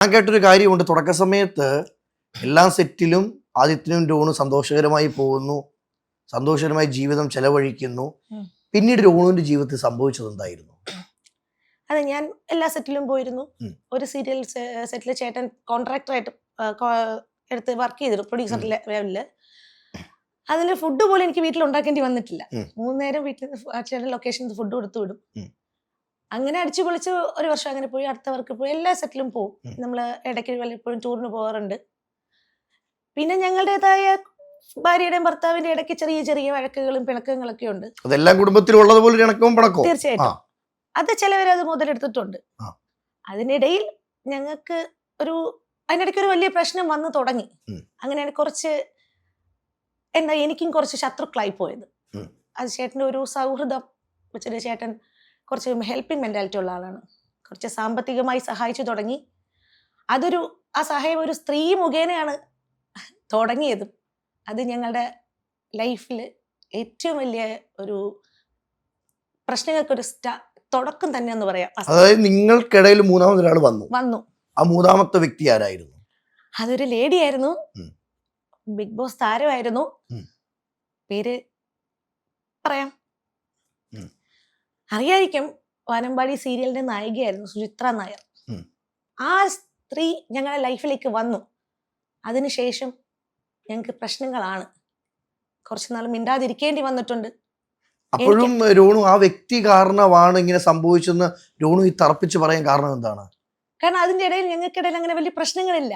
ഞാൻ കേട്ടൊരു കാര്യമുണ്ട്. തുടക്ക സമയത്ത് എല്ലാ സെറ്റിലും ആദിത്യനും രോണും സന്തോഷകരമായി പോകുന്നു, സന്തോഷകരമായി ജീവിതം ചെലവഴിക്കുന്നു. ഉം. പിന്നീട് രോണുവിന്റെ ജീവിതത്തിൽ സംഭവിച്ചത് എന്തായിരുന്നു? അതെ, ഞാൻ എല്ലാ സെറ്റിലും പോയിരുന്നു. ഉം. ഒരു സീരിയൽ സെറ്റിൽ ചേട്ടൻ കോൺട്രാക്ടറായിട്ട് എടുത്ത് വർക്ക് ചെയ്തിരുന്നു, പ്രൊഡ്യൂസർ ലെവലില്. അതിൽ ഫുഡ് പോലും എനിക്ക് വീട്ടിൽ ഉണ്ടാക്കേണ്ടി വന്നിട്ടില്ല. ഉം. 3 നേരം വീട്ടിൽ ചേട്ടൻ ലൊക്കേഷനിൽ ഫുഡ് കൊടുത്തു വിടും. ഉം. അങ്ങനെ അടിച്ചു പൊളിച്ച് ഒരു വർഷം അങ്ങനെ പോയി. അടുത്ത വർക്ക് പോയി. എല്ലാ സെറ്റിലും പോകും. ഉം. നമ്മൾ ഇടയ്ക്ക് വല്ലപ്പോഴും ടൂറിന് പോകാറുണ്ട്. പിന്നെ ഞങ്ങളുടേതായ ഭാര്യയുടെയും ഭർത്താവിന്റെ ഇടയ്ക്ക് ചെറിയ ചെറിയ വഴക്കുകളും പിണക്കങ്ങളൊക്കെ ഉണ്ട്. അതെല്ലാം കുടുംബത്തിലുള്ളത് പോലെ ഇണക്കവും പണക്കവും. തീർച്ചയായിട്ടും അത് ചിലവരത് മുതലെടുത്തിട്ടുണ്ട്. ആ. അതിനിടയിൽ ഞങ്ങൾക്ക് അതിനിടയ്ക്ക് ഒരു വലിയ പ്രശ്നം വന്നു തുടങ്ങി. ഉം. അങ്ങനെയാണ് കുറച്ച് എനിക്കും കുറച്ച് ശത്രുക്കളായി പോയത്. ഉം. അത് ചേട്ടൻ്റെ ഒരു സൗഹൃദം വെച്ചിട്ട് ചേട്ടൻ കുറച്ച് ഹെൽപ്പിംഗ് മെന്റാലിറ്റി ഉള്ള ആളാണ്. കുറച്ച് സാമ്പത്തികമായി സഹായിച്ചു തുടങ്ങി. ആ സഹായം ഒരു സ്ത്രീ മുഖേനയാണ് തുടങ്ങിയതും. അത് ഞങ്ങളുടെ ലൈഫിൽ ഏറ്റവും വലിയ ഒരു പ്രശ്നങ്ങൾക്കൊരു തുടക്കം തന്നെ എന്ന് പറയാം. അതായത് നിങ്ങൾക്കിടയിൽ മൂന്നാമതൊരാൾ വന്നു. ആ മൂന്നാമത്തെ വ്യക്തി ആരായിരുന്നു? അതൊരു ലേഡി ആയിരുന്നു. ഉം. ബിഗ് ബോസ് താരമായിരുന്നു. ഉം. പേര് പറയാം, ഉം. അറിയായിരിക്കും. വാനമ്പാടി സീരിയലിന്റെ നായികയായിരുന്നു സുചിത്ര നായർ. ഉം. ആ സ്ത്രീ ഞങ്ങളുടെ ലൈഫിലേക്ക് വന്നു. അതിനുശേഷം ഞങ്ങൾക്ക് പ്രശ്നങ്ങളാണ്. കുറച്ചുനാൾ മിണ്ടാതിരിക്കേണ്ടി വന്നിട്ടുണ്ട്. അപ്പോഴും രോണു ആ വ്യക്തി കാരണമാണ് ഇങ്ങനെ സംഭവിച്ചെന്ന് രോണു ഈ തറപ്പിച്ച് പറയാൻ കാരണം എന്താണ്? കാരണം അതിന്റെ ഇടയിൽ ഞങ്ങൾക്കിടയിൽ അങ്ങനെ വലിയ പ്രശ്നങ്ങളില്ല.